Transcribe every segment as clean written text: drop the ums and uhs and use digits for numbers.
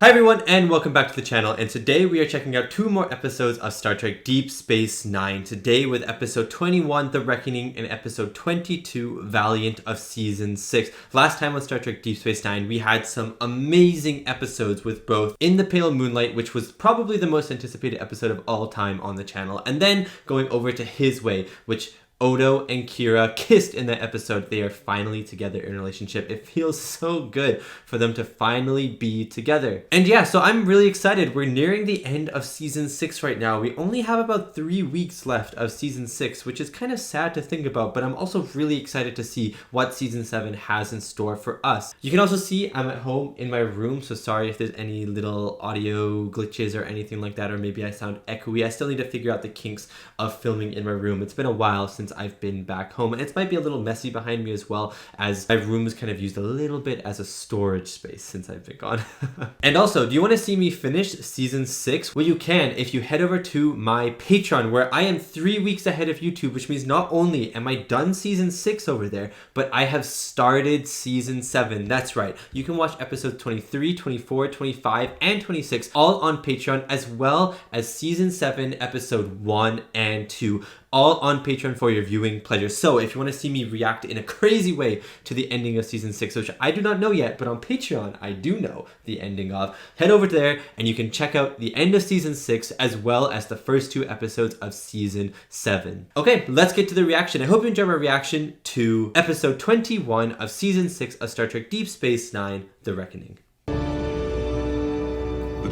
Hi everyone and welcome back to the channel, and today we are checking out 2 more episodes of Star Trek Deep Space Nine. Today with episode 21, The Reckoning, and episode 22, Valiant of season 6. Last time on Star Trek Deep Space Nine, we had some amazing episodes with both In the Pale Moonlight, which was probably the most anticipated episode of all time on the channel, and then going over to His Way, which Odo and Kira kissed in that episode. They are finally together in a relationship. It feels so good for them to finally be together. And yeah, so I'm really excited. We're nearing the end of season 6 right now. We only have about 3 weeks left of season 6, which is kind of sad to think about, but I'm also really excited to see what season 7 has in store for us. You can also see I'm at home in my room, so sorry if there's any little audio glitches or anything like that, or maybe I sound echoey. I still need to figure out the kinks of filming in my room. It's been a while since I've been back home, and it might be a little messy behind me as well, as my room is kind of used a little bit as a storage space since I've been gone. And also, do you want to see me finish season 6? Well, you can if you head over to my Patreon, where I am 3 weeks ahead of YouTube, which means not only am I done season 6 over there, but I have started season 7. That's right, you can watch episodes 23, 24, 25, and 26 all on Patreon, as well as season 7 episode 1 and 2, all on Patreon for your viewing pleasure. So if you want to see me react in a crazy way to the ending of season 6, which I do not know yet, but on Patreon I do know the ending of, head over there and you can check out the end of season 6 as well as the first 2 episodes of season 7. Okay, let's get to the reaction. I hope you enjoyed my reaction to episode 21 of season 6 of Star Trek Deep Space Nine, The Reckoning. The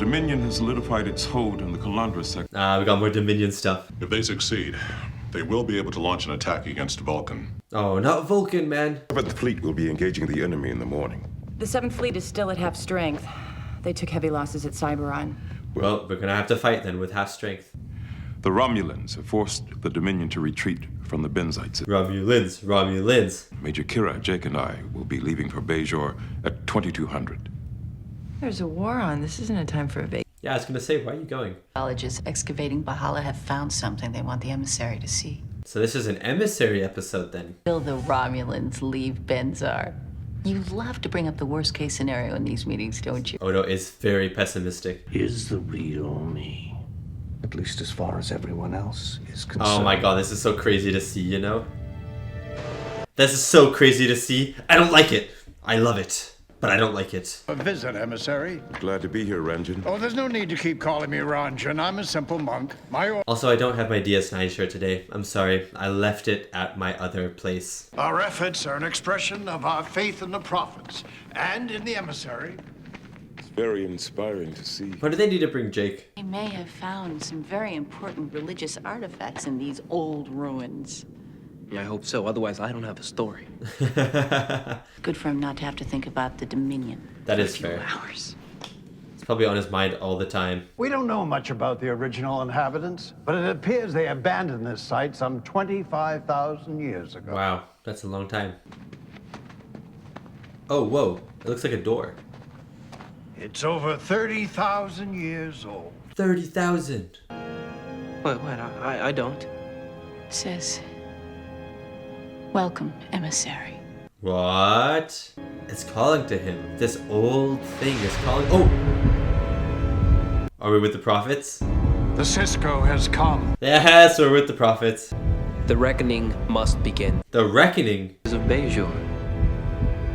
Dominion has solidified its hold in the Calandra sector. We got more Dominion stuff. If they succeed, they will be able to launch an attack against Vulcan. Oh, not Vulcan, man. But the fleet will be engaging the enemy in the morning. The 7th Fleet is still at half strength. They took heavy losses at Cyberon. Well, we're gonna have to fight then with half strength. The Romulans have forced the Dominion to retreat from the Benzites. Romulans. Major Kira, Jake, and I will be leaving for Bajor at 2200. There's a war on. This isn't a time for a vacation. Yeah, I was gonna say, why are you going? Geologists excavating Valhalla have found something they want the emissary to see. So this is an emissary episode then. Will the Romulans leave Benzar? You love to bring up the worst case scenario in these meetings, don't you? Odo is very pessimistic. Is the real me. At least as far as everyone else is concerned. Oh my god, this is so crazy to see, you know? This is so crazy to see. I don't like it. I love it, but I don't like it. A visit, emissary. Glad to be here, Ranjan. Oh, there's no need to keep calling me Ranjan. I'm a simple monk. Also, I don't have my DS9 shirt today. I'm sorry. I left it at my other place. Our efforts are an expression of our faith in the prophets and in the emissary. It's very inspiring to see. Why do they need to bring Jake? They may have found some very important religious artifacts in these old ruins. I hope so, otherwise I don't have a story. Good for him not to have to think about the Dominion. That is for a few fair. hours. It's probably on his mind all the time. We don't know much about the original inhabitants, but it appears they abandoned this site some 25,000 years ago. Wow, that's a long time. Oh, whoa. It looks like a door. It's over 30,000 years old. 30,000. What? I don't. It says, welcome, emissary. What? It's calling to him. This old thing is calling. Oh! Are we with the prophets? The Cisco has come. Yes, we're with the prophets. The reckoning must begin. The reckoning? Of Bajor.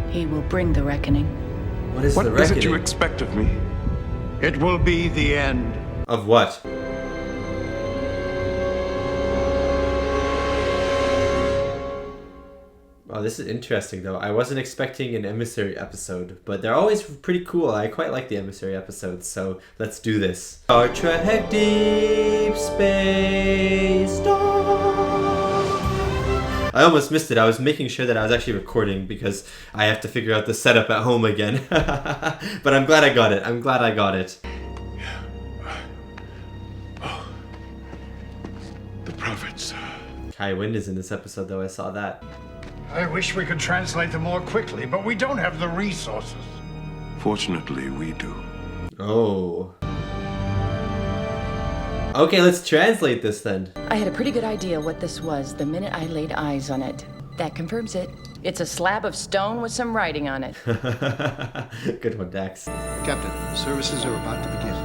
He will bring the reckoning. What is What the is reckoning? it you expect of me? It will be the end. Of what? Oh, this is interesting though. I wasn't expecting an emissary episode, but they're always pretty cool. I quite like the emissary episodes, so let's do this. Star Trek Deep Space Nine. I almost missed it. I was making sure that I was actually recording because I have to figure out the setup at home again. But I'm glad I got it. I'm glad I got it. Oh. The prophets. Kai Wynn is in this episode though. I saw that. I wish we could translate them more quickly, but we don't have the resources. Fortunately, we do. Oh. Okay, let's translate this then. I had a pretty good idea what this was the minute I laid eyes on it. That confirms it. It's a slab of stone with some writing on it. Good one, Dax. Captain, services are about to begin.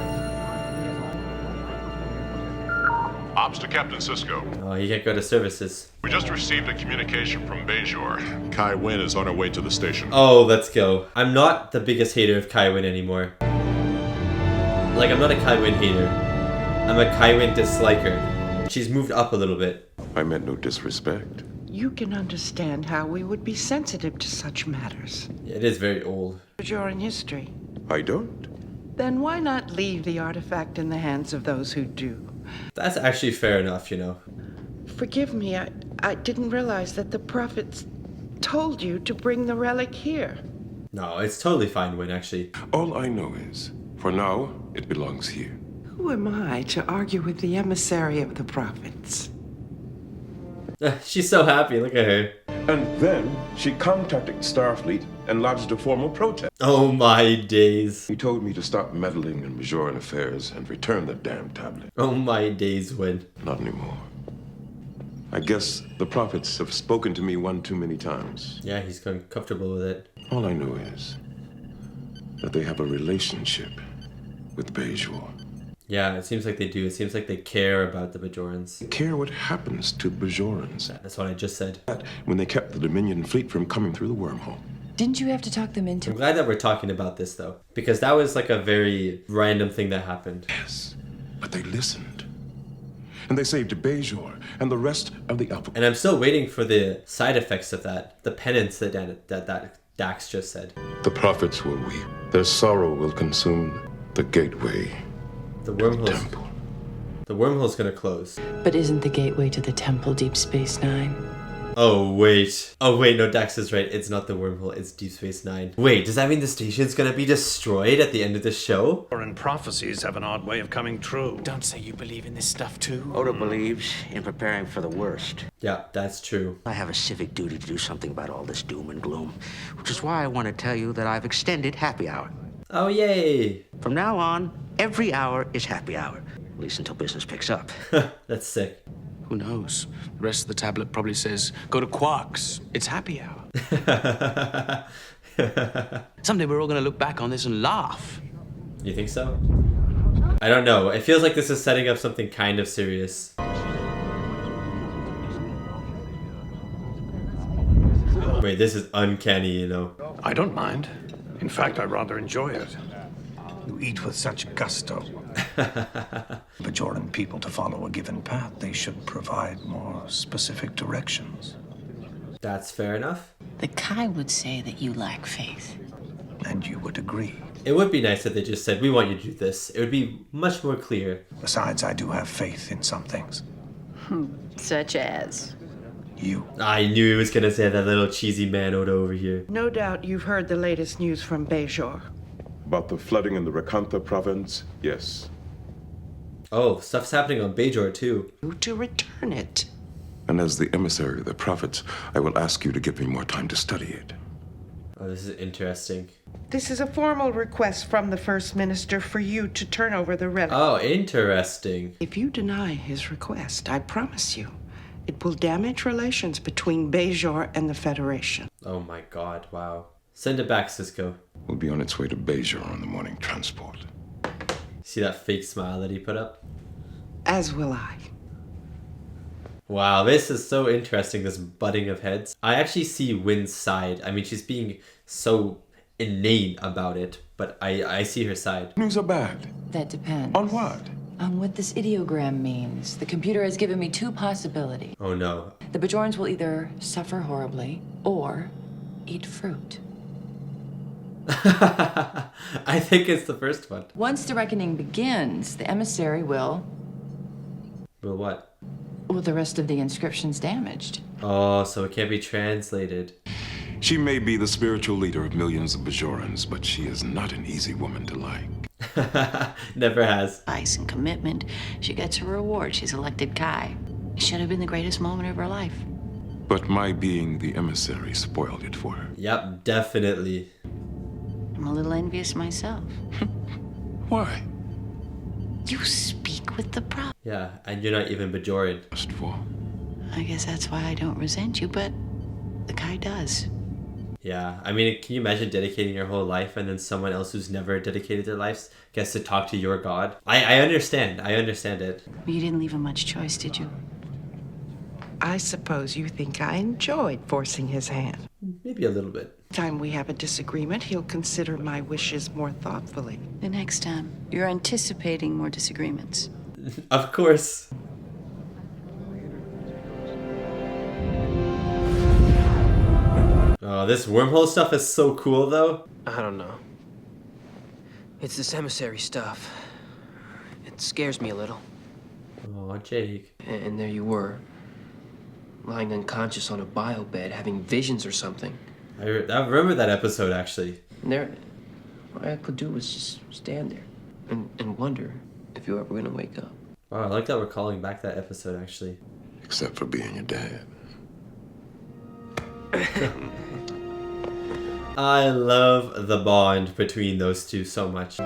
Ops to Captain Sisko. Oh, you can't go to services. We just received a communication from Bajor. Kai Wynn is on her way to the station. Oh, let's go. I'm not the biggest hater of Kai Wynn anymore. Like, I'm not a Kai Wynn hater. I'm a Kai Wynn disliker. She's moved up a little bit. I meant no disrespect. You can understand how we would be sensitive to such matters. Yeah, it is very old. You're in history. I don't. Then why not leave the artifact in the hands of those who do? That's actually fair enough, you know. Forgive me, I didn't realize that the prophets told you to bring the relic here. No, it's totally fine, Wynn, actually. All I know is, for now, it belongs here. Who am I to argue with the emissary of the prophets? She's so happy, look at her. And then she contacted Starfleet and lodged a formal protest. Oh my days. He told me to stop meddling in Bajoran affairs and return the damn tablet. Oh my days, Wynn. Not anymore. I guess the prophets have spoken to me one too many times. Yeah, he's going comfortable with it. All I know is that they have a relationship with Bajor. Yeah, it seems like they do. It seems like they care about the Bajorans. They care what happens to Bajorans. That's what I just said. When they kept the Dominion fleet from coming through the wormhole. Didn't you have to talk them into I'm it? glad that we're talking about this, though. Because that was like a very random thing that happened. Yes, but they listened. And they saved Bajor and the rest of the Alpha. And I'm still waiting for the side effects of that. The penance that Dax just said. The prophets will weep. Their sorrow will consume the gateway. The wormhole's gonna close. But isn't the gateway to the temple Deep Space Nine? Oh wait, no, Dax is right. It's not the wormhole, it's Deep Space Nine. Wait, does that mean the station's gonna be destroyed at the end of the show? And prophecies have an odd way of coming true. Don't say you believe in this stuff too. Odo believes in preparing for the worst. Yeah, that's true. I have a civic duty to do something about all this doom and gloom, which is why I want to tell you that I've extended happy hour. Oh, yay! From now on, every hour is happy hour. At least until business picks up. That's sick. Who knows? The rest of the tablet probably says, go to Quark's. It's happy hour. Someday we're all going to look back on this and laugh. You think so? I don't know. It feels like this is setting up something kind of serious. Wait, this is uncanny, you know. I don't mind. In fact, I rather enjoy it. You eat with such gusto. Bajoran people to follow a given path, they should provide more specific directions. That's fair enough. The Kai would say that you lack faith. And you would agree. It would be nice if they just said, we want you to do this. It would be much more clear. Besides, I do have faith in some things. Such as? You. I knew he was gonna say that little cheesy man over here. No doubt you've heard the latest news from Bajor. About the flooding in the Rakantha province, yes. Oh, stuff's happening on Bajor too. To return it. And as the emissary of the prophets, I will ask you to give me more time to study it. Oh, this is interesting. This is a formal request from the First Minister for you to turn over the relic. Oh, interesting. If you deny his request, I promise you, it will damage relations between Bajor and the Federation. Oh my god, wow. Send it back, Sisko. Will be on its way to Bajor on the morning transport. See that fake smile that he put up? As will I. Wow, this is so interesting, this butting of heads. I actually see Wynn's side. I mean, she's being so inane about it, but I see her side. News or bad? That depends. On what? On what this ideogram means. The computer has given me two possibilities. Oh no. The Bajorans will either suffer horribly or eat fruit. I think it's the first one. Once the reckoning begins, the emissary will... Will what? Well, the rest of the inscription's damaged. Oh, so it can't be translated. She may be the spiritual leader of millions of Bajorans, but she is not an easy woman to like. Never has. Ice and commitment. She gets her reward. She's elected Kai. It should have been the greatest moment of her life. But my being the emissary spoiled it for her. Yep, definitely. I'm a little envious myself. Why? You speak with the prophet. Yeah, and you're not even Bajoran. I guess that's why I don't resent you, but The guy does. Yeah, I mean, can you imagine dedicating your whole life and then someone else who's never dedicated their lives gets to talk to your God? I understand. I understand it. You didn't leave him much choice, did you? I suppose you think I enjoyed forcing his hand. Maybe a little bit. Time we have a disagreement, he'll consider my wishes more thoughtfully. The next time, you're anticipating more disagreements. Of course. Oh, this wormhole stuff is so cool, though. I don't know. It's this emissary stuff. It scares me a little. Oh, Jake. And there you were, lying unconscious on a bio bed, having visions or something. I remember that episode, actually. And there, all I could do was just stand there and wonder if you were ever going to wake up. Wow, I like that we're calling back that episode, actually. Except for being your dad. I love the bond between those two so much.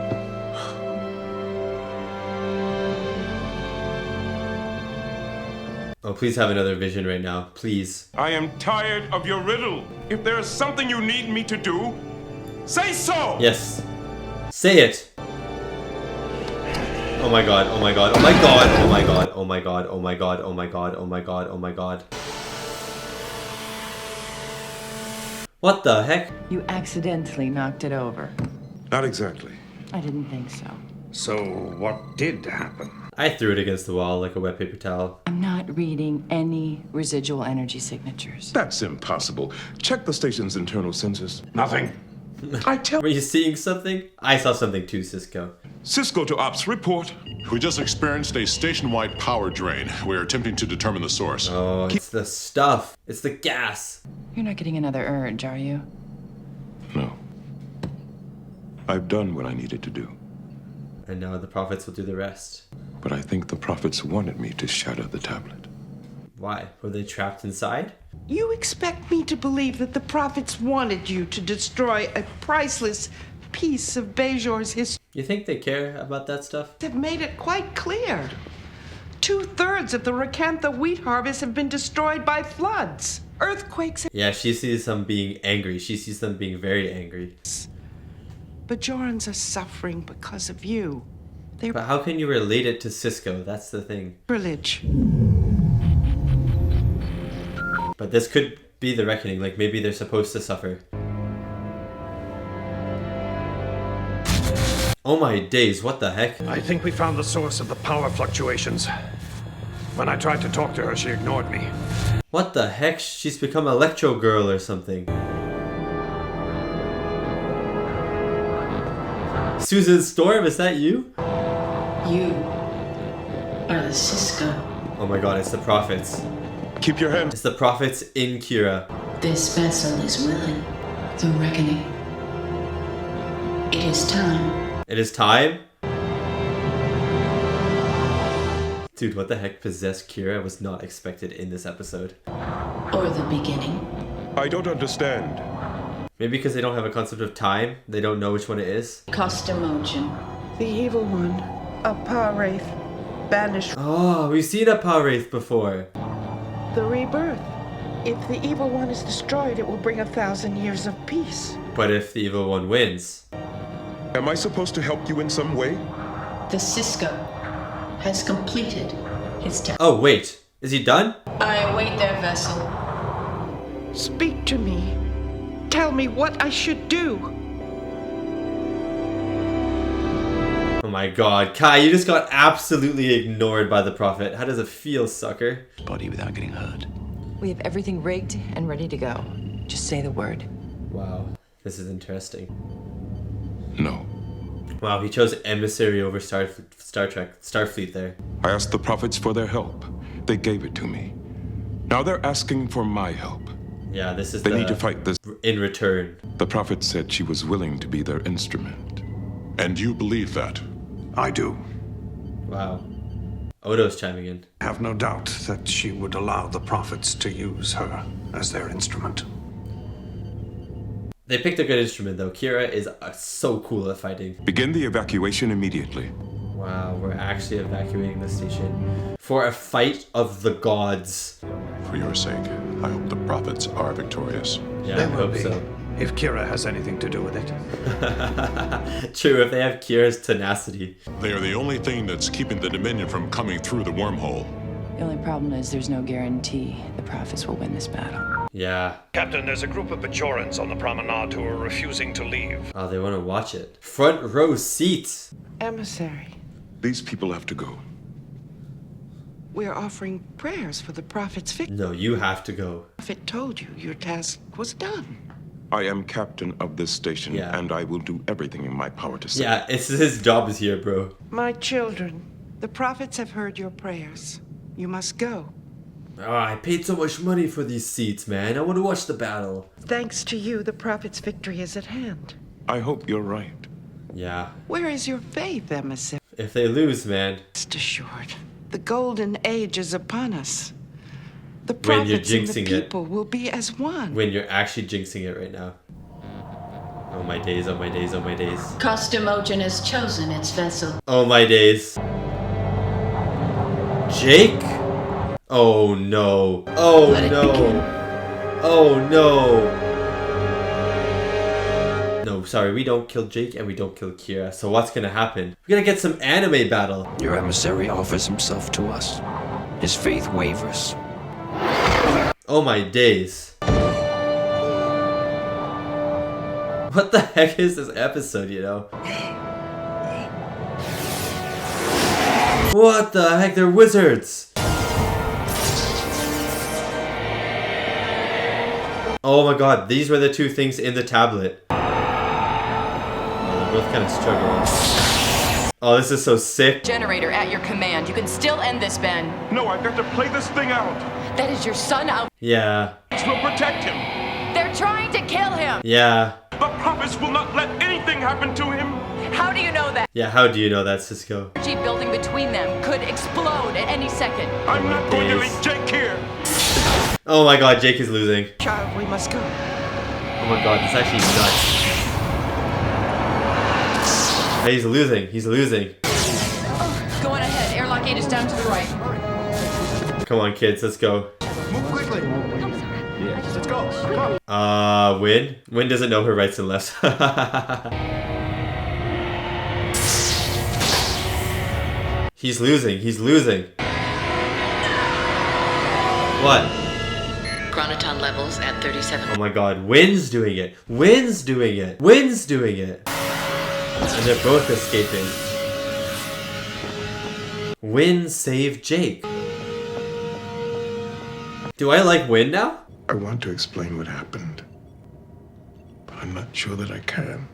Oh, please have another vision right now, please. I am tired of your riddle. If there is something you need me to do, say so! Yes. Say it! Oh my god, oh my god, oh my god, oh my god, oh my god, oh my god, oh my god, oh my god, oh my god. What the heck? You accidentally knocked it over. Not exactly. I didn't think so. So, what did happen? I threw it against the wall like a wet paper towel. I'm not reading any residual energy signatures. That's impossible. Check the station's internal sensors. Nothing. Were you seeing something? I saw something too, Cisco. Cisco to Ops, report. We just experienced a station-wide power drain. We are attempting to determine the source. Oh, it's the stuff. It's the gas. You're not getting another urge, are you? No. I've done what I needed to do. And now the prophets will do the rest. But I think the prophets wanted me to shatter the tablet. Why? Were they trapped inside? You expect me to believe that the prophets wanted you to destroy a priceless piece of Bajor's history? You think they care about that stuff? They've made it quite clear. 2/3 of the Rakantha wheat harvest have been destroyed by floods, earthquakes. Yeah, she sees them being angry. She sees them being very angry. Bajorans are suffering because of you. But how can you relate it to Cisco? That's the thing. Privilege. But this could be the reckoning. Like, maybe they're supposed to suffer. Oh my days, what the heck? I think we found the source of the power fluctuations. When I tried to talk to her, she ignored me. What the heck? She's become Electro Girl or something. Susan Storm, is that you? You are the Cisco. Oh my god, it's the prophets. Keep your hands. It's the prophets in Kira. This vessel is willing. The reckoning. It is time. It is time? Dude, what the heck possessed Kira was not expected in this episode. Or the beginning. I don't understand. Maybe because they don't have a concept of time, they don't know which one it is. Costamogen. The evil one. A power wraith. Banished. Oh, we've seen a power wraith before. The rebirth. If the evil one is destroyed, it will bring 1,000 years of peace. But if the evil one wins... Am I supposed to help you in some way? The Cisco has completed his task. Oh, wait. Is he done? I await their vessel. Speak to me. Tell me what I should do. Oh my god. Kai, you just got absolutely ignored by the prophet. How does it feel, sucker? Body without getting hurt. We have everything rigged and ready to go. Just say the word. Wow. This is interesting. No. Wow, he chose emissary over Starfleet there. I asked the prophets for their help. They gave it to me. Now they're asking for my help. Yeah, this is They need to fight this. in return. The prophet said she was willing to be their instrument. And you believe that? I do. Wow. Odo's chiming in. I have no doubt that she would allow the prophets to use her as their instrument. They picked a good instrument though. Kira is so cool at fighting. Begin the evacuation immediately. Wow, we're actually evacuating the station for a fight of the gods. For your sake. I hope the prophets are victorious. Yeah, They I will hope be, so. if Kira has anything to do with it. True, if they have Kira's tenacity. They are the only thing that's keeping the Dominion from coming through the wormhole. The only problem is there's no guarantee the prophets will win this battle. Yeah. Captain, there's a group of Bajorans on the promenade who are refusing to leave. Oh, they want to watch it. Front row seats. Emissary, These people have to go. we're offering prayers for the prophet's victory. No, you have to go. The prophet told you your task was done. I am captain of this station, Yeah. and I will do everything in my power to save. Yeah, it's his job is here, bro. My children, the prophets have heard your prayers. You must go. Oh, I paid so much money for these seats, man. I want to watch the battle. Thanks to you, the prophet's victory is at hand. I hope you're right. Yeah. Where is your faith, emissary? If they lose, man. Rest assured, the golden age is upon us. The When you're prophets and the jinxing it. people will be as one. When you're actually jinxing it right now. Oh my days, oh my days, oh my days. Costumogen has chosen its vessel. Oh my days. Jake? Oh no. Oh Let it no. begin. Oh no. No, sorry, we don't kill Jake and we don't kill Kira. So what's gonna happen? We're gonna get some anime battle. Your emissary offers himself to us. His faith wavers. Oh my days. What the heck is this episode, you know? What the heck? They're wizards! Oh my god, these were the two things in the tablet. Oh, they're both kind of struggling. Oh, this is so sick. Generator at your command. You can still end this, Ben. No, I've got to play this thing out. That is your son out. Yeah. We'll protect him. They're trying to kill him. Yeah. The prophets will not let anything happen to him. How do you know that? Yeah, how do you know that, Cisco? Energy building between them could explode at any second. I'm not going to leave Jake here. Oh my god, Jake is losing. Child, we must go. Oh my god, this is actually nuts. Hey, he's losing. He's losing. Go on ahead. Airlock gate is down to the right. Come on, kids, let's go. Move quickly. Yes. Let's go. Come on. Win? Win doesn't know her rights and lefts. He's losing. He's losing. What? Chronoton levels at 37. Oh my god, Win's doing it. Win's doing it. Win's doing it. And they're both escaping. Win saved Jake. Do I like Win now? I want to explain what happened, but I'm not sure that I can.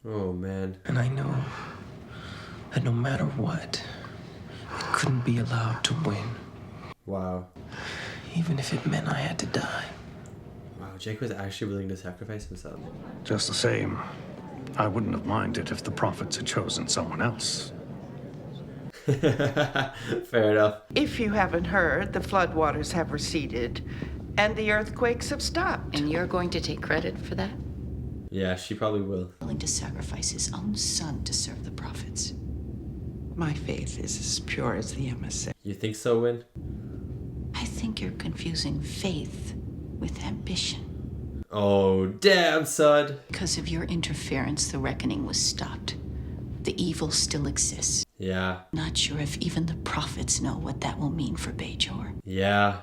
Oh man. And I know that no matter what, it couldn't be allowed to win. Wow. Even if it meant I had to die. Wow, Jake was actually willing to sacrifice himself. Just the same, I wouldn't have minded if the prophets had chosen someone else. Fair enough. If you haven't heard, the floodwaters have receded and the earthquakes have stopped. And you're going to take credit for that? Yeah, she probably will. Willing to sacrifice his own son to serve the prophets. My faith is as pure as the emissary. You think so, Win? I think you're confusing faith with ambition. Oh, damn, son. Because of your interference, the reckoning was stopped. The evil still exists. Yeah. Not sure if even the prophets know what that will mean for Bajor. Yeah.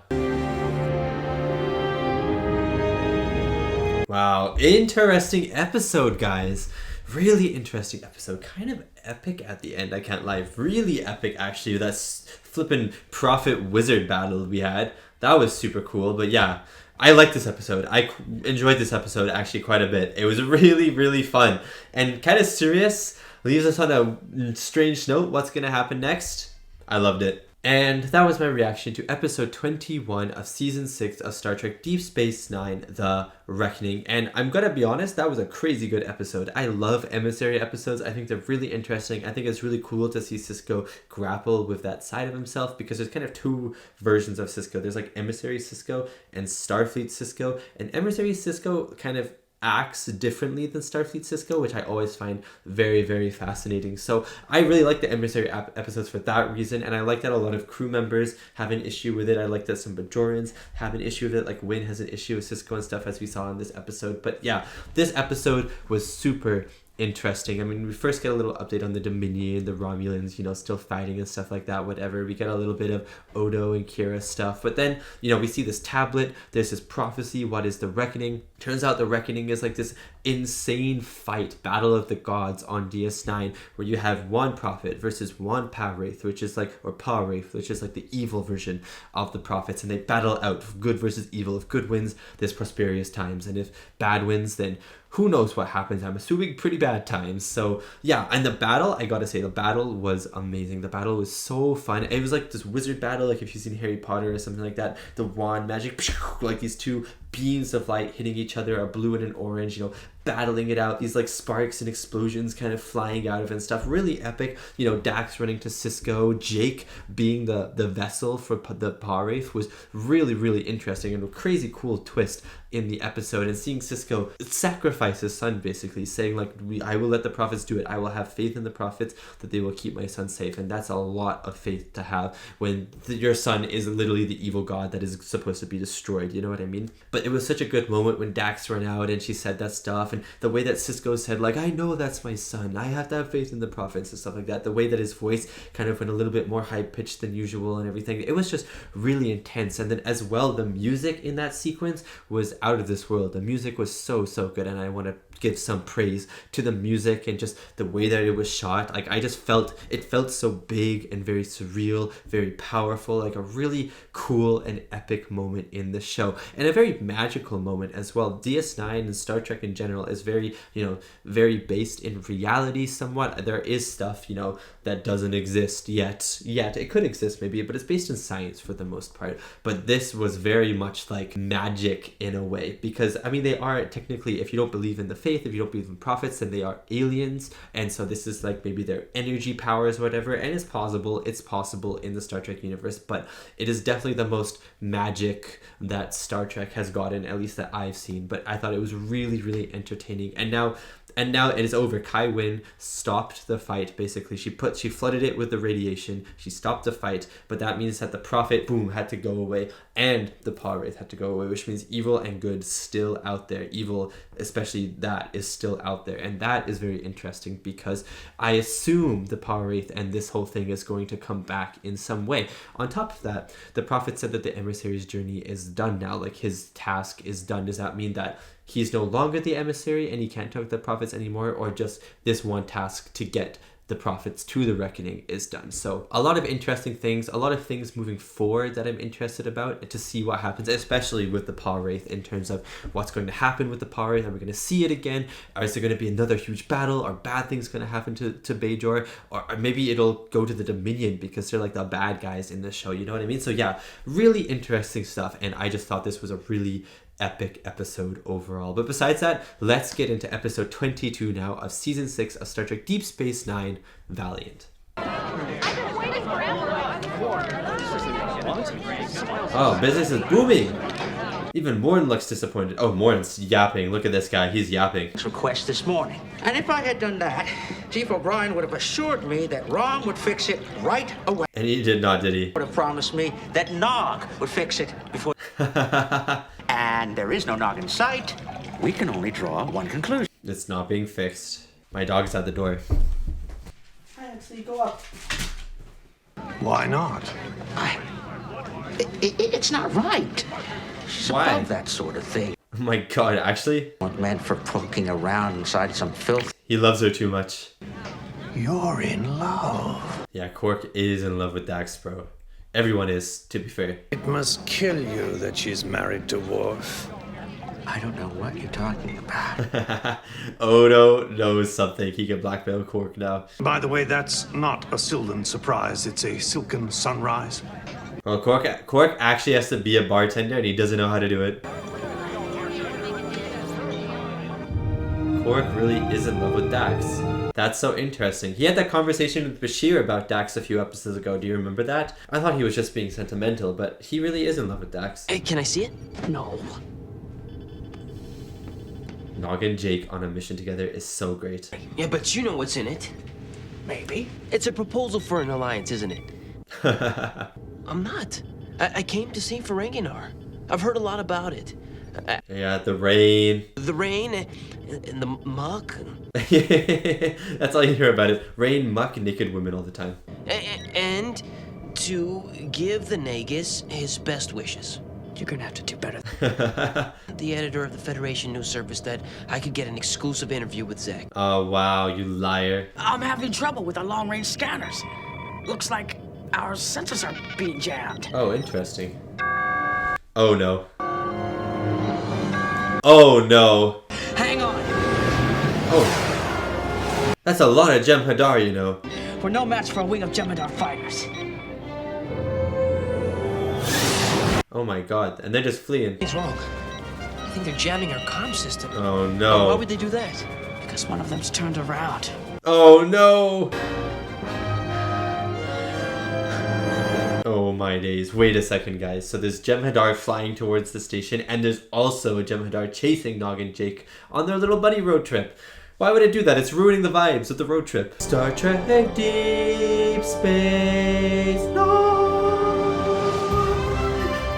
Wow, interesting episode, guys. Really interesting episode. Kind of epic at the end, I can't lie. Really epic, actually. That flippin' prophet wizard battle we had. That was super cool. But yeah, I like this episode. I enjoyed this episode actually quite a bit. It was really, really fun. And kind of serious. Leaves us on a strange note. What's going to happen next? I loved it. And that was my reaction to episode 21 of season 6 of Star Trek Deep Space Nine, The Reckoning. And I'm gonna be honest, that was a crazy good episode. I love emissary episodes. I think they're really interesting. I think it's really cool to see Sisko grapple with that side of himself, because there's kind of two versions of Sisko. There's like emissary Sisko and Starfleet Sisko. And emissary Sisko kind of acts differently than Starfleet Sisko, which I always find very, very fascinating. So I really like the Emissary episodes for that reason, and I like that a lot of crew members have an issue with it. I like that some Bajorans have an issue with it, like Wynn has an issue with Sisko and stuff, as we saw in this episode. But yeah, this episode was super interesting. I mean, we first get a little update on the Dominion, the Romulans, you know, still fighting and stuff like that, whatever. We get a little bit of Odo and Kira stuff, but then, you know, we see this tablet, there's this prophecy, what is the reckoning? Turns out the reckoning is like this insane fight, battle of the gods on DS9, where you have one prophet versus one Pawraith, which is like, or Pawraith, which is like the evil version of the prophets, and they battle out good versus evil. If good wins, there's prosperous times, and if bad wins, then who knows what happens. I'm assuming pretty bad times. So yeah, and the battle, I gotta say, the battle was amazing. The battle was so fun. It was like this wizard battle, like if you've seen Harry Potter or something like that. The wand magic, like these two beams of light hitting each other, a blue and an orange, you know, battling it out, these like sparks and explosions kind of flying out of it and stuff. Really epic. You know, Dax running to Sisko, Jake being the vessel for the Pawraith was really, really interesting, and a crazy cool twist in the episode. And seeing Sisko sacrifice his son, basically saying like, I will let the prophets do it. I will have faith in the prophets that they will keep my son safe. And that's a lot of faith to have when your son is literally the evil god that is supposed to be destroyed. You know what I mean? But it was such a good moment when Dax ran out and she said that stuff, and the way that Sisko said like, I know that's my son, I have to have faith in the prophets and stuff like that. The way that his voice kind of went a little bit more high pitched than usual and everything. It was just really intense. And then as well, the music in that sequence was out of this world. The music was so good, and I want to give some praise to the music and just the way that it was shot. Like, I just felt so big and very surreal, very powerful, like a really cool and epic moment in the show, and a very magical moment as well. DS9 and Star Trek in general is very, you know, very based in reality somewhat. There is stuff, you know, that doesn't exist yet. It could exist maybe, but it's based in science for the most part. But this was very much like magic in a way, because I mean, they are technically, if you don't believe in the faith, if you don't believe in prophets, then they are aliens, and so this is like maybe their energy powers or whatever. And it's possible in the Star Trek universe, but it is definitely the most magic that Star Trek has gotten, at least that I've seen. But I thought it was really, really entertaining. And now it is over. Kai Wynn stopped the fight. Basically, she flooded it with the radiation. She stopped the fight, but that means that the prophet, boom, had to go away, and the Pawraith had to go away, which means evil and good still out there. Evil, especially, that is still out there, and that is very interesting, because I assume the Pawraith and this whole thing is going to come back in some way. On top of that, the prophet said that the emissary's journey is done now. Like, his task is done. Does that mean that he's no longer the emissary and he can't talk to the prophets anymore, or just this one task to get the prophets to the reckoning is done? So a lot of interesting things, a lot of things moving forward that I'm interested about to see what happens, especially with the Pawraith, in terms of what's going to happen with the Pawraith. Are we going to see it again? Or is there going to be another huge battle? Are bad things going to happen to Bajor? Or maybe it'll go to the Dominion, because they're like the bad guys in the show, you know what I mean? So yeah, really interesting stuff, and I just thought this was a really epic episode overall. But besides that, let's get into episode 22 now of season 6 of Star Trek Deep Space Nine, Valiant. Oh, business is booming. Even Morn looks disappointed. Oh, Morn's yapping. Look at this guy. He's yapping. Request this morning. And if I had done that, Chief O'Brien would have assured me that Rom would fix it right away. And he did not, did he? Would have promised me that Nog would fix it before... And there is no Nog in sight. We can only draw one conclusion. It's not being fixed. My dog's at the door. Hi, Huxley, go up. Why not? It's not right. She's above that sort of thing. Oh my god, actually? Not meant for poking around inside some filth. He loves her too much. You're in love. Yeah, Quark is in love with Dax, bro. Everyone is, to be fair. It must kill you that she's married to Worf. I don't know what you're talking about. Odo knows something. He can blackmail Quark now. By the way, that's not a Sylvan surprise. It's a silken sunrise. Well, Quark actually has to be a bartender, and he doesn't know how to do it. Quark really is in love with Dax. That's so interesting. He had that conversation with Bashir about Dax a few episodes ago. Do you remember that? I thought he was just being sentimental, but he really is in love with Dax. Hey, can I see it? No. Nog and Jake on a mission together is so great. Yeah, but you know what's in it. Maybe. It's a proposal for an alliance, isn't it? I'm not. I came to save Ferenginar. I've heard a lot about it. Yeah, the rain. The rain and the muck. That's all you hear about it. Rain, muck, naked women all the time. And to give the Nagus his best wishes. You're gonna have to do better. The editor of the Federation News Service that I could get an exclusive interview with Zach. Oh, wow, you liar. I'm having trouble with our long-range scanners. Looks like our sensors are being jammed. Oh, interesting. Oh, no. Oh, no. Hang on. Oh. That's a lot of Jem'Hadar, you know. We're no match for a wing of Jem'Hadar fighters. Oh my god, and they're just fleeing. What's wrong? I think they're jamming our comm system. Oh no. Why would they do that? Because one of them's turned around. Oh no! Oh my days. Wait a second, guys. So there's Jem'Hadar flying towards the station, and there's also a Jem'Hadar chasing Nog and Jake on their little buddy road trip. Why would it do that? It's ruining the vibes of the road trip. Star Trek Deep Space Nine.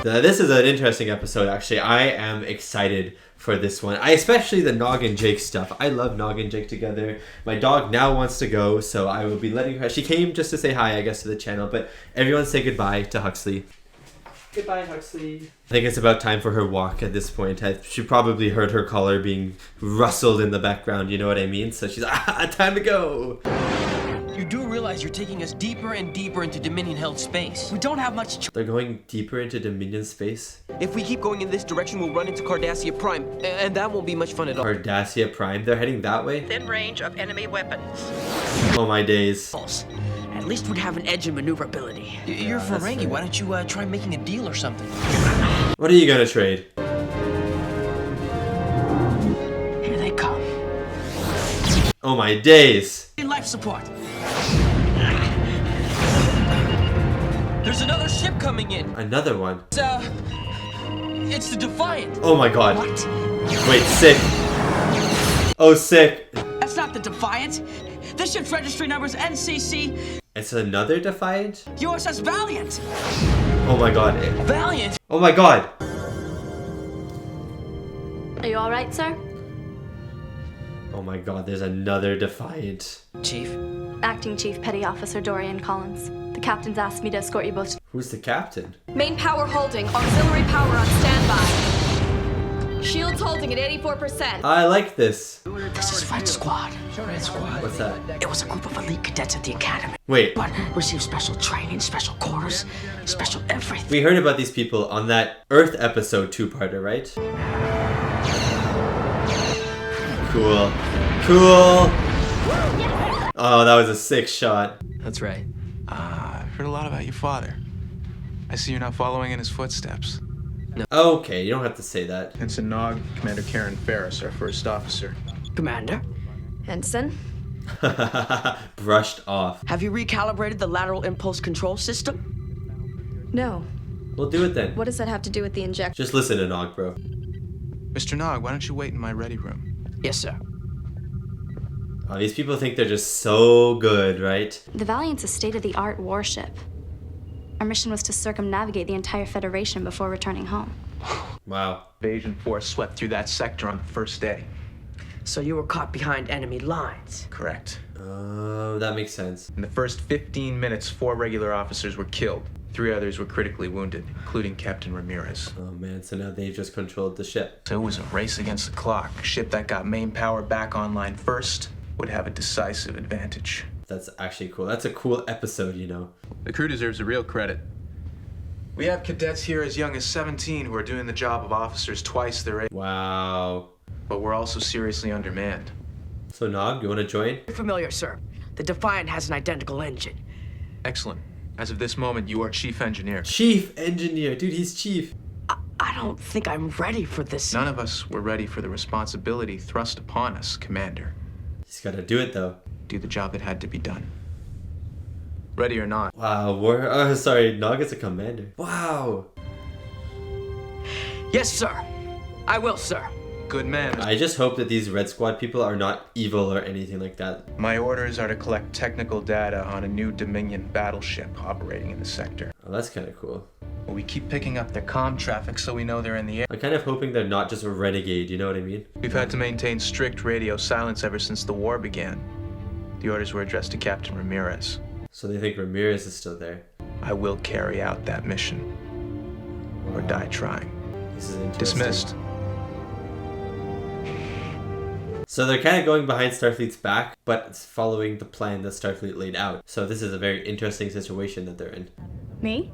This is an interesting episode, actually. I am excited for this one. Especially the Nog and Jake stuff. I love Nog and Jake together. My dog now wants to go, so I will be letting her. She came just to say hi, I guess, to the channel. But everyone say goodbye to Huxley. Goodbye, Huxley. I think it's about time for her walk at this point. She probably heard her collar being rustled in the background, you know what I mean? So she's like, time to go. You do realize you're taking us deeper and deeper into Dominion-held space. We don't have much. They're going deeper into Dominion space? If we keep going in this direction, we'll run into Cardassia Prime, and that won't be much fun at all. Cardassia Prime? They're heading that way? Thin range of enemy weapons. Oh my days. At least we'd have an edge in maneuverability. You're Ferengi. Why don't you try making a deal or something? What are you gonna trade? Here they come. Oh my days. Life support. There's another ship coming in. Another one? It's the Defiant. Oh my god. What? Wait, sick. Oh, sick. That's not the Defiant. This ship's registry number's NCC. It's another Defiant? USS Valiant. Oh my god. Valiant? Oh my god. Are you alright, sir? Oh my god, there's another Defiant. Chief? Acting Chief Petty Officer Dorian Collins. The captain's asked me to escort you both. Who's the captain? Main power holding. Auxiliary power on standby. Shields holding at 84%. I like this. This is Red Squad. Red Squad? What's that? It was a group of elite cadets at the academy. Wait. But received special training, special quarters, special everything. We heard about these people on that Earth episode 2-parter, right? Cool. Cool. Oh, that was a sick shot. That's right. I've heard a lot about your father. I see you're not following in his footsteps. No. Okay, you don't have to say that. Ensign Nog, Commander Karen Ferris, our first officer. Commander? Ensign? Brushed off. Have you recalibrated the lateral impulse control system? No. We'll do it then. What does that have to do with the injection? Just listen to Nog, bro. Mr. Nog, why don't you wait in my ready room? Yes, sir. Oh, these people think they're just so good, right? The Valiant's a state-of-the-art warship. Our mission was to circumnavigate the entire Federation before returning home. Wow. Invasion force swept through that sector on the first day. So you were caught behind enemy lines? Correct. Oh, that makes sense. In the first 15 minutes, 4 regular officers were killed. 3 others were critically wounded, including Captain Ramirez. Oh man, so now they've just controlled the ship. So it was a race against the clock. Ship that got main power back online first would have a decisive advantage. That's actually cool. That's a cool episode, you know. The crew deserves a real credit. We have cadets here as young as 17 who are doing the job of officers twice their age. Wow. But we're also seriously undermanned. So Nog, you want to join? Familiar, sir. The Defiant has an identical engine. Excellent. As of this moment, you are Chief Engineer. Chief Engineer. Dude, he's Chief. I don't think I'm ready for this. None of us were ready for the responsibility thrust upon us, Commander. He's got to do it, though. Do the job that had to be done. Ready or not. Wow, sorry, Nog is a commander. Wow. Yes, sir. I will, sir. Good man. I just hope that these Red Squad people are not evil or anything like that. My orders are to collect technical data on a new Dominion battleship operating in the sector. Oh, that's kind of cool. We keep picking up their comm traffic so we know they're in the air. I'm kind of hoping they're not just a renegade, you know what I mean? We've had to maintain strict radio silence ever since the war began. The orders were addressed to Captain Ramirez. So they think Ramirez is still there. I will carry out that mission. Or die trying. This is interesting. Dismissed. So they're kind of going behind Starfleet's back, but it's following the plan that Starfleet laid out. So this is a very interesting situation that they're in. Me?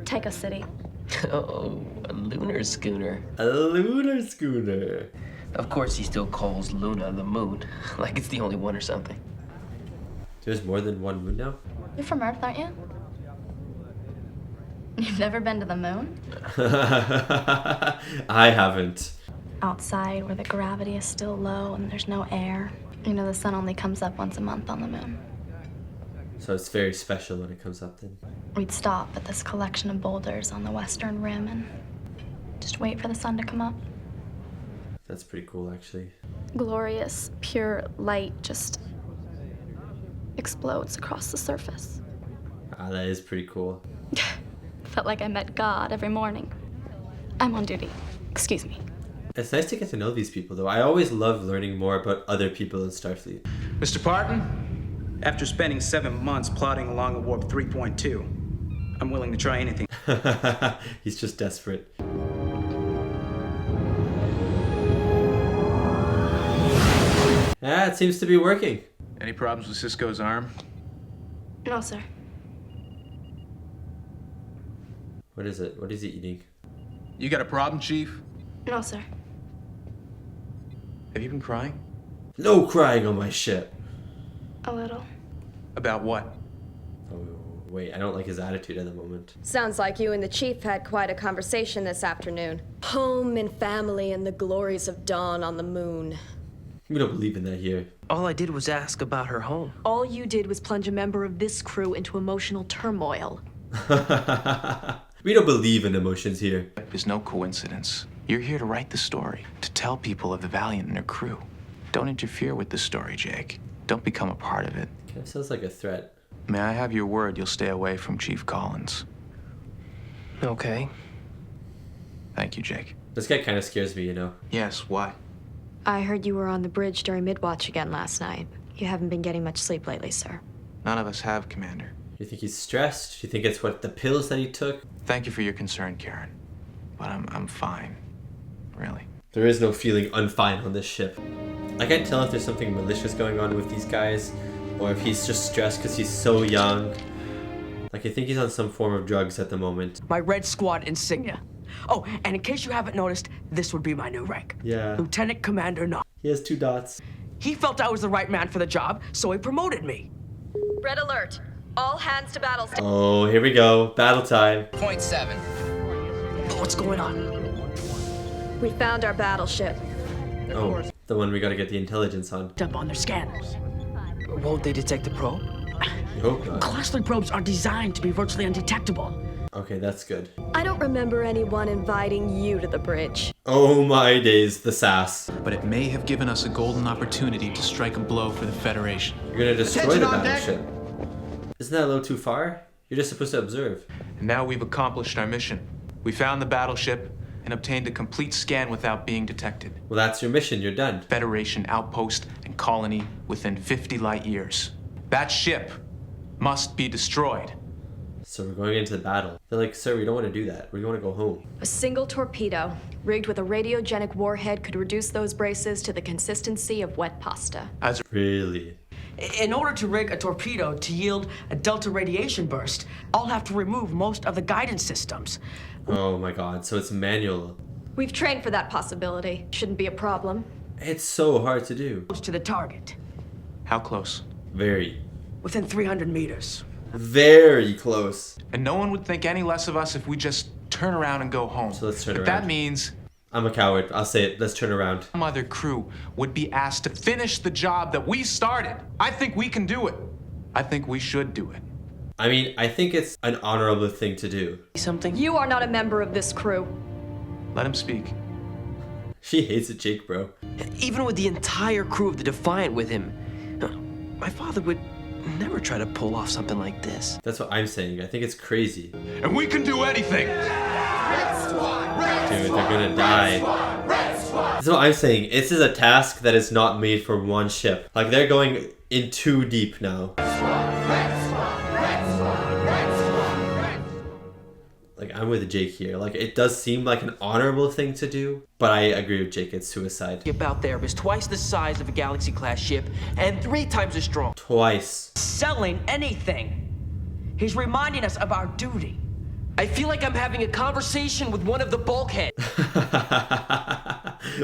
Take a city. Oh, a lunar schooner. A lunar schooner. Of course he still calls Luna the moon, like it's the only one or something. There's more than one moon now? You're from Earth, aren't you? You've never been to the moon? I haven't. Outside where the gravity is still low and there's no air. You know, the sun only comes up once a month on the moon. So it's very special when it comes up then. We'd stop at this collection of boulders on the western rim and just wait for the sun to come up. That's pretty cool, actually. Glorious, pure light just explodes across the surface. Ah, that is pretty cool. Felt like I met God every morning. I'm on duty. Excuse me. It's nice to get to know these people, though. I always love learning more about other people in Starfleet. Mr. Parton? After spending 7 months plodding along at warp 3.2, I'm willing to try anything. He's just desperate. Yeah, it seems to be working. Any problems with Cisco's arm? No, sir. What is it? What is he eating? You got a problem, Chief? No, sir. Have you been crying? No crying on my ship. A little. About what? Oh, wait, I don't like his attitude at the moment. Sounds like you and the Chief had quite a conversation this afternoon. Home and family and the glories of dawn on the moon. We don't believe in that here. All I did was ask about her home. All you did was plunge a member of this crew into emotional turmoil. We don't believe in emotions here. There's no coincidence. You're here to write the story, to tell people of the Valiant and her crew. Don't interfere with the story, Jake. Don't become a part of it. Kind of sounds like a threat. May I have your word you'll stay away from Chief Collins? Okay. Thank you, Jake. This guy kind of scares me, you know? Yes, why? I heard you were on the bridge during midwatch again last night. You haven't been getting much sleep lately, sir. None of us have, Commander. Do you think he's stressed? Do you think it's what the pills that he took? Thank you for your concern, Karen. But I'm fine. Really. There is no feeling unfine on this ship. I can't tell if there's something malicious going on with these guys, or if he's just stressed because he's so young. Like, I think he's on some form of drugs at the moment. My Red Squad insignia. Oh, and in case you haven't noticed, this would be my new rank. Yeah. Lieutenant Commander Nog. He has 2 dots. He felt I was the right man for the job, so he promoted me. Red alert. All hands to battle station. Oh, here we go. Battle time. Point 7. What's going on? We found our battleship. Oh, the one we gotta get the intelligence on. Jump on their scanners. Won't they detect the probe? You hope not. Class 3 probes are designed to be virtually undetectable. Okay, that's good. I don't remember anyone inviting you to the bridge. Oh my days, the sass. But it may have given us a golden opportunity to strike a blow for the Federation. You're gonna destroy the battleship. Isn't that a little too far? You're just supposed to observe. And now we've accomplished our mission. We found the battleship and obtained a complete scan without being detected. Well, that's your mission. You're done. Federation outpost and colony within 50 light years. That ship must be destroyed. So we're going into the battle. They're like, sir, we don't want to do that. We want to go home. A single torpedo, rigged with a radiogenic warhead, could reduce those braces to the consistency of wet pasta. Really? In order to rig a torpedo to yield a delta radiation burst, I'll have to remove most of the guidance systems. Oh my god, so it's manual. We've trained for that possibility. Shouldn't be a problem. It's so hard to do. To the target. How close? Very. Within 300 meters. Very close. And no one would think any less of us if we just turn around and go home. So let's turn around. That means... I'm a coward. I'll say it. Let's turn around. Some other crew would be asked to finish the job that we started. I think we can do it. I think we should do it. I mean, I think it's an honorable thing to do. Something? You are not a member of this crew. Let him speak. She hates it, Jake, bro. Even with the entire crew of the Defiant with him, my father would never try to pull off something like this. That's what I'm saying. I think it's crazy. And we can do anything. Dude, they're gonna die. That's what I'm saying. This is a task that is not made for one ship. Like, they're going in too deep now. Like, I'm with Jake here. Like, it does seem like an honorable thing to do, but I agree with Jake. It's suicide. Ship out there is twice the size of a Galaxy-class ship and 3 times as strong. Twice. Selling anything. He's reminding us of our duty. I feel like I'm having a conversation with one of the bulkheads.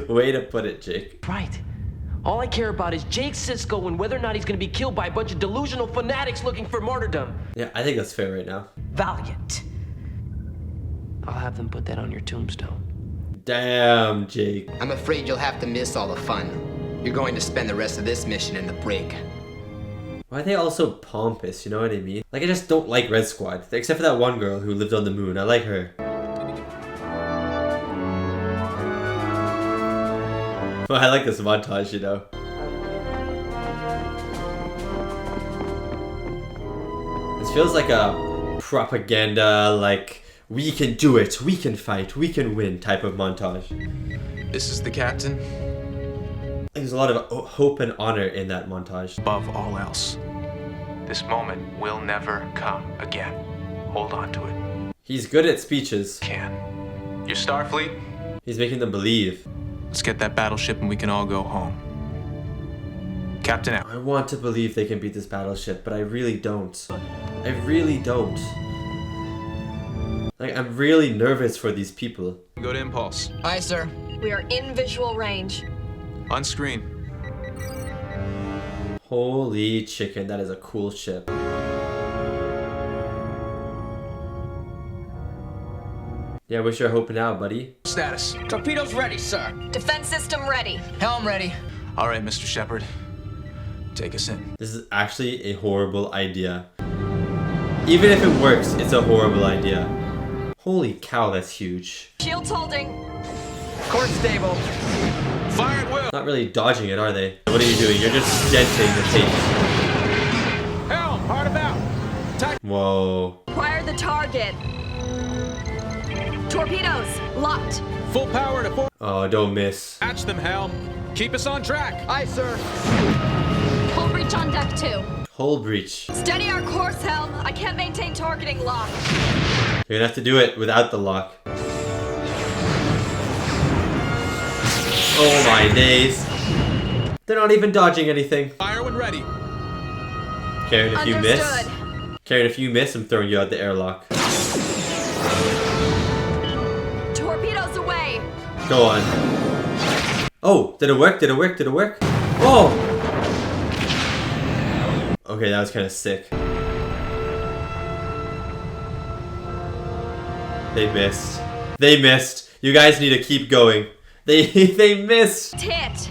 Way to put it, Jake. Right. All I care about is Jake Sisko and whether or not he's going to be killed by a bunch of delusional fanatics looking for martyrdom. Yeah, I think that's fair right now. Valiant. I'll have them put that on your tombstone. Damn, Jake. I'm afraid you'll have to miss all the fun. You're going to spend the rest of this mission in the brig. Why are they all so pompous, you know what I mean? Like, I just don't like Red Squad. Except for that one girl who lived on the moon. I like her. Well, I like this montage, you know. This feels like a propaganda, like, we can do it, we can fight, we can win type of montage. This is the captain. There's a lot of hope and honor in that montage. Above all else, this moment will never come again. Hold on to it. He's good at speeches. Can. Your Starfleet? He's making them believe. Let's get that battleship and we can all go home. Captain out. I want to believe they can beat this battleship, but I really don't. I really don't. Like, I'm really nervous for these people. Go to impulse. Aye, sir. We are in visual range. On screen. Holy chicken, that is a cool ship. Yeah, what's your hope now, buddy? Status. Torpedoes ready, sir. Defense system ready. Helm ready. All right, Mr. Shepard. Take us in. This is actually a horrible idea. Even if it works, it's a horrible idea. Holy cow, that's huge. Shields holding. Court stable. Fire at will. Not really dodging it, are they? What are you doing? You're just denting the tape. Helm, hard about. Whoa. Acquire the target. Torpedoes locked. Full power to port. Oh, don't miss. Catch them, Helm. Keep us on track. Aye, sir. Hull breach on deck 2. Hull breach. Steady our course, Helm. I can't maintain targeting lock. You're gonna have to do it without the lock. Oh my days. They're not even dodging anything. Fire when ready. Karen, if you miss... Karen, if you miss, I'm throwing you out the airlock. Torpedoes away. Go on. Oh, did it work? Did it work? Did it work? Oh! Okay, that was kind of sick. They missed. They missed. You guys need to keep going. They missed. Hit.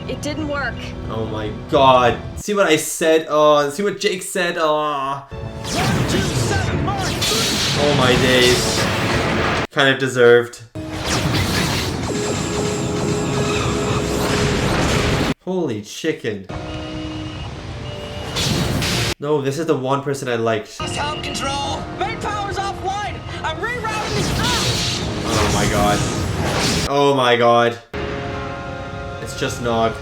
It didn't work. Oh my god. See what I said? Oh, see what Jake said? Oh. 127 mark. Oh my days. Kind of deserved. Holy chicken. No, this is the one person I liked. Helm control. Main power's offline. I'm rerouting this. Oh my god. Oh my god. It's just Nog.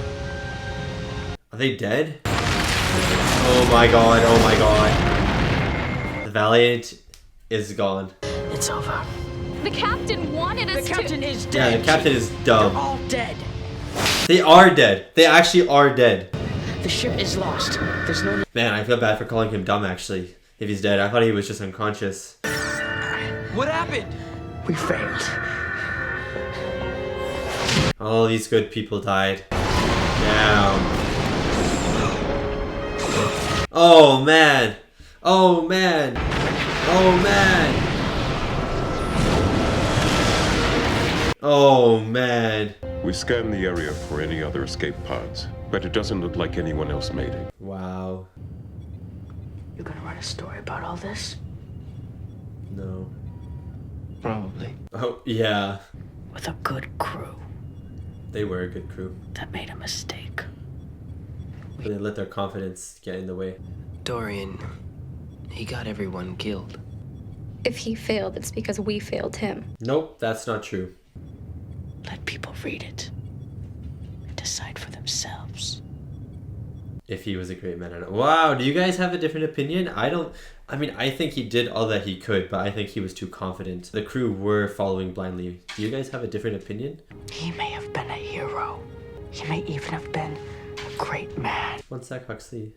Are they dead? Oh my god, oh my god. The Valiant is gone. It's over. The captain wanted us to. The captain is dead. Yeah, the captain is dumb. They're all dead. They are dead. They actually are dead. The ship is lost. There's no... Man, I feel bad for calling him dumb actually. If he's dead. I thought he was just unconscious. What happened? We failed. All these good people died. Damn. Oh man. Oh man. Oh man. Oh man. We scanned the area for any other escape pods, but it doesn't look like anyone else made it. Wow. You gonna write a story about all this? No. Probably. Oh, yeah. With a good crew. They were a good crew. That made a mistake. But they let their confidence get in the way. Dorian, he got everyone killed. If he failed, it's because we failed him. Nope, that's not true. Let people read it and decide for themselves. If he was a great man or not. Wow, do you guys have a different opinion? I think he did all that he could, but I think he was too confident. The crew were following blindly. Do you guys have a different opinion? He may have been a hero. He may even have been a great man. One sec, Huxley.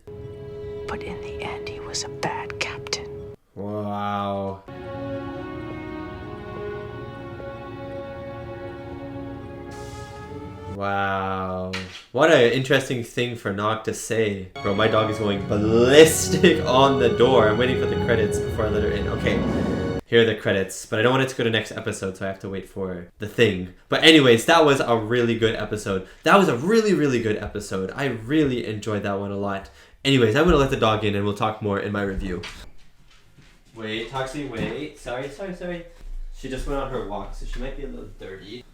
But in the end, he was a bad captain. Wow. Wow. What an interesting thing for Nog to say. Bro, my dog is going ballistic on the door. I'm waiting for the credits before I let her in. Okay. Here are the credits. But I don't want it to go to next episode, so I have to wait for the thing. But anyways, that was a really good episode. That was a really, really good episode. I really enjoyed that one a lot. Anyways, I'm going to let the dog in and we'll talk more in my review. Wait, Toxie, wait. Sorry. She just went on her walk, so she might be a little dirty.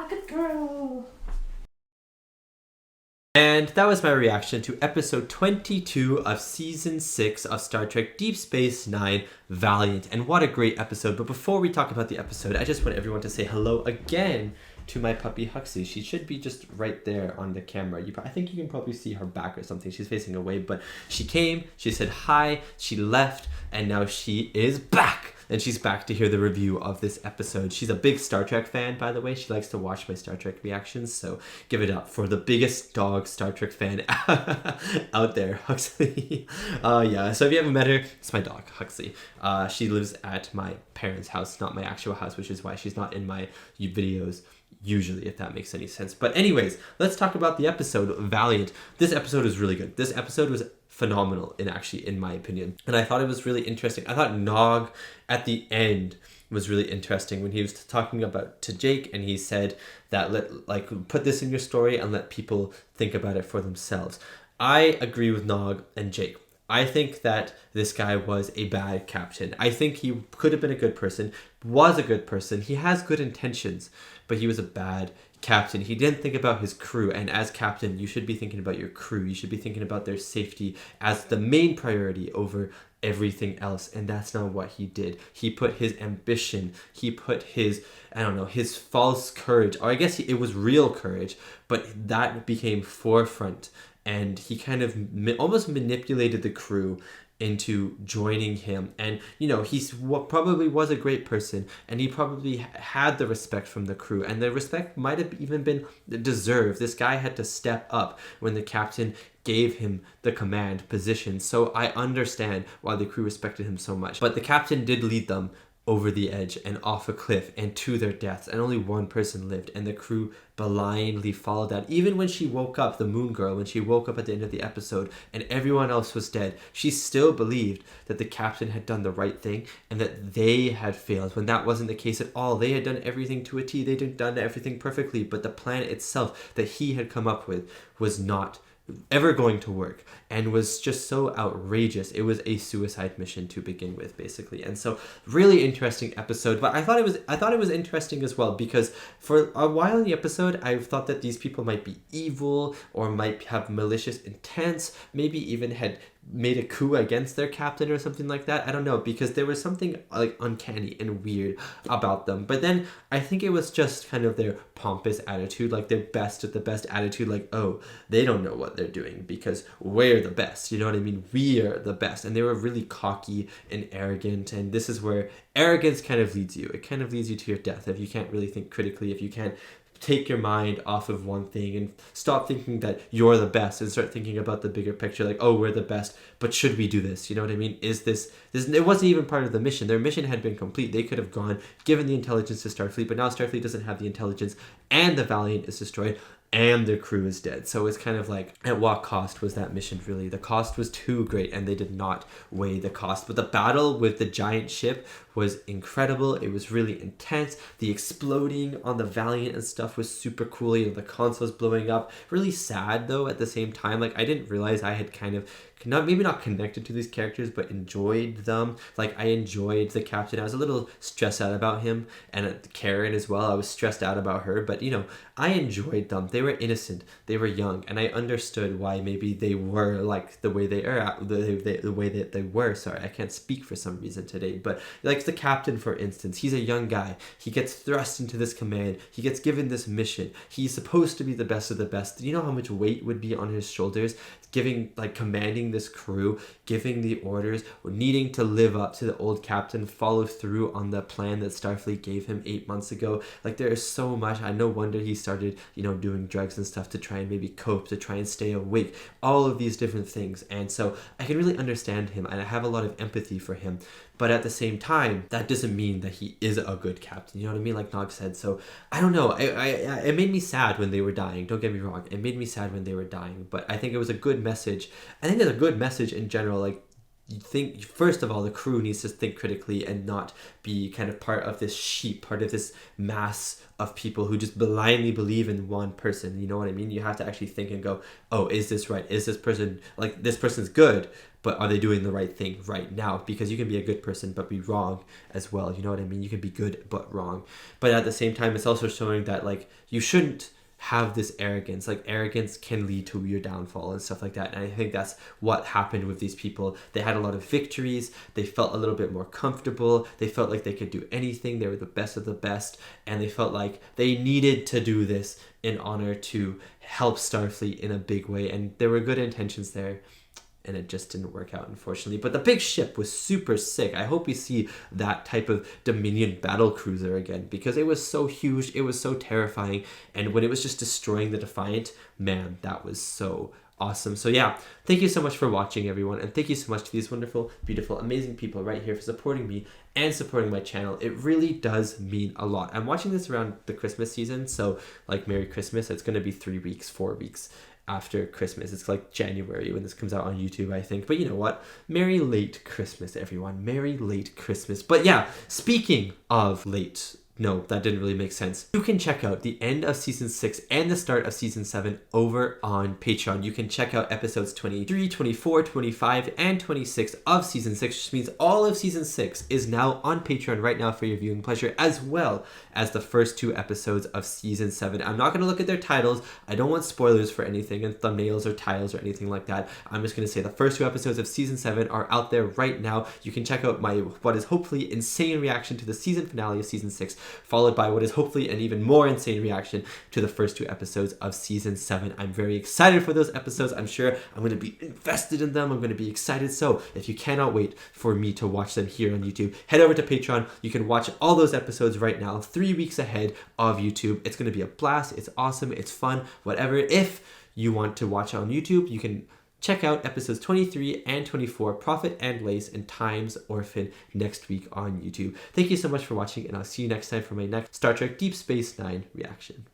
Good girl. And that was my reaction to episode 22 of season 6 of Star Trek Deep Space Nine, Valiant. And what a great episode. But before we talk about the episode, I just want everyone to say hello again to my puppy Huxley. She should be just right there on the camera. I think you can probably see her back or something. She's facing away, but she came, she said hi, she left, and now she is back. And she's back to hear the review of this episode. She's a big Star Trek fan, by the way. She likes to watch my Star Trek reactions, so give it up for the biggest dog Star Trek fan out there, Huxley. Yeah, so if you haven't met her, it's my dog, Huxley. She lives at my parents' house, not my actual house, which is why she's not in my videos usually, if that makes any sense. But anyways, let's talk about the episode, Valiant. This episode is really good. This episode was phenomenal, in my opinion. And I thought it was really interesting. I thought Nog at the end was really interesting when he was talking about to Jake, and he said that put this in your story and let people think about it for themselves. I agree with Nog and Jake. I think that this guy was a bad captain. I think he could have been a good person, was a good person. He has good intentions, but he was a bad captain. He didn't think about his crew, and as captain, you should be thinking about your crew. You should be thinking about their safety as the main priority over everything else, and that's not what he did. He put his ambition, he put his, his false courage, or I guess it was real courage, but that became forefront, and he kind of almost manipulated the crew into joining him. And he's probably was a great person, and he probably had the respect from the crew, and the respect might have even been deserved. This guy had to step up when the captain gave him the command position, so I understand why the crew respected him so much. But the captain did lead them over the edge and off a cliff and to their deaths, and only one person lived, and the crew blindly followed that. Even when she woke up, the moon girl, when she woke up at the end of the episode and everyone else was dead, she still believed that the captain had done the right thing and that they had failed, when that wasn't the case at all. They had done everything to a T. They had done everything perfectly, but the plan itself that he had come up with was not ever going to work and was just so outrageous. It was a suicide mission to begin with, basically. And so really interesting episode. But I thought it was interesting as well, because for a while in the episode I thought that these people might be evil or might have malicious intents, maybe even had made a coup against their captain or something like that. I don't know, because there was something like uncanny and weird about them. But then I think it was just kind of their pompous attitude, like their best at the best attitude, like, oh, they don't know what they're doing because we're the best, you know what I mean? We are the best. And they were really cocky and arrogant, and this is where arrogance kind of leads you. It kind of leads you to your death if you can't really think critically, if you can't take your mind off of one thing and stop thinking that you're the best and start thinking about the bigger picture, like, oh, we're the best, but should we do this? You know what I mean? Is this it wasn't even part of the mission. Their mission had been complete. They could have gone, given the intelligence to Starfleet, but now Starfleet doesn't have the intelligence and the Valiant is destroyed. and their crew is dead. So it's kind of like, at what cost was that mission really? The cost was too great and they did not weigh the cost. But the battle with the giant ship was incredible. It was really intense. The exploding on the Valiant and stuff was super cool. You know, the consoles blowing up. Really sad though at the same time. Like, I didn't realize I had kind of maybe not connected to these characters, but enjoyed them. Like, I enjoyed the captain. I was a little stressed out about him, and Karen as well. I was stressed out about her, but you know, I enjoyed them. They were innocent, they were young, and I understood why maybe they were like the way they are, the way that they were. Sorry, I can't speak for some reason today, but like the captain, for instance, he's a young guy. He gets thrust into this command. He gets given this mission. He's supposed to be the best of the best. Do you know how much weight would be on his shoulders? Commanding this crew, giving the orders, needing to live up to the old captain, follow through on the plan that Starfleet gave him 8 months ago. Like, there is so much. No wonder he started, you know, doing drugs and stuff to try and maybe cope, to try and stay awake, all of these different things. And so I can really understand him, and I have a lot of empathy for him. But at the same time, that doesn't mean that he is a good captain. You know what I mean? Like Nog said. So I don't know. It made me sad when they were dying. Don't get me wrong. It made me sad when they were dying. But I think it was a good message. I think it's a good message in general. Like, you think, first of all, the crew needs to think critically and not be kind of part of this sheep, part of this mass of people who just blindly believe in one person. You know what I mean? You have to actually think and go, oh, is this right? Is this person, like, this person's good, but are they doing the right thing right now? Because you can be a good person but be wrong as well. You know what I mean? You can be good but wrong. But at the same time, it's also showing that, like, you shouldn't have this arrogance. Like, arrogance can lead to your downfall and stuff like that. And I think that's what happened with these people. They had a lot of victories. They felt a little bit more comfortable. They felt like they could do anything. They were the best of the best. And they felt like they needed to do this in honor to help Starfleet in a big way. And there were good intentions there. And it just didn't work out, unfortunately. But the big ship was super sick. I hope we see that type of Dominion battle cruiser again, because it was so huge, it was so terrifying, and when it was just destroying the Defiant, man, that was so awesome. So yeah, thank you so much for watching, everyone, and thank you so much to these wonderful, beautiful, amazing people right here for supporting me and supporting my channel. It really does mean a lot. I'm watching this around the Christmas season, so like, Merry Christmas. It's going to be 3 weeks, 4 weeks after Christmas. It's like January when this comes out on YouTube, I think. But you know what? Merry late Christmas, everyone. Merry late Christmas. But yeah, speaking of late, no, that didn't really make sense. You can check out the end of season 6 and the start of season 7 over on Patreon. You can check out episodes 23, 24, 25, and 26 of season 6, which means all of season 6 is now on Patreon right now for your viewing pleasure, as well as the first 2 episodes of season 7. I'm not going to look at their titles. I don't want spoilers for anything and thumbnails or titles or anything like that. I'm just going to say the first 2 episodes of season 7 are out there right now. You can check out my what is hopefully insane reaction to the season finale of season 6, followed by what is hopefully an even more insane reaction to the first 2 episodes of season 7. I'm very excited for those episodes. I'm sure I'm going to be invested in them. I'm going to be excited. So if you cannot wait for me to watch them here on YouTube, head over to Patreon. You can watch all those episodes right now, 3 weeks ahead of YouTube. It's going to be a blast. It's awesome. It's fun. Whatever. If you want to watch on YouTube, you can check out episodes 23 and 24, Prophet and Lace and Time's Orphan, next week on YouTube. Thank you so much for watching, and I'll see you next time for my next Star Trek Deep Space Nine reaction.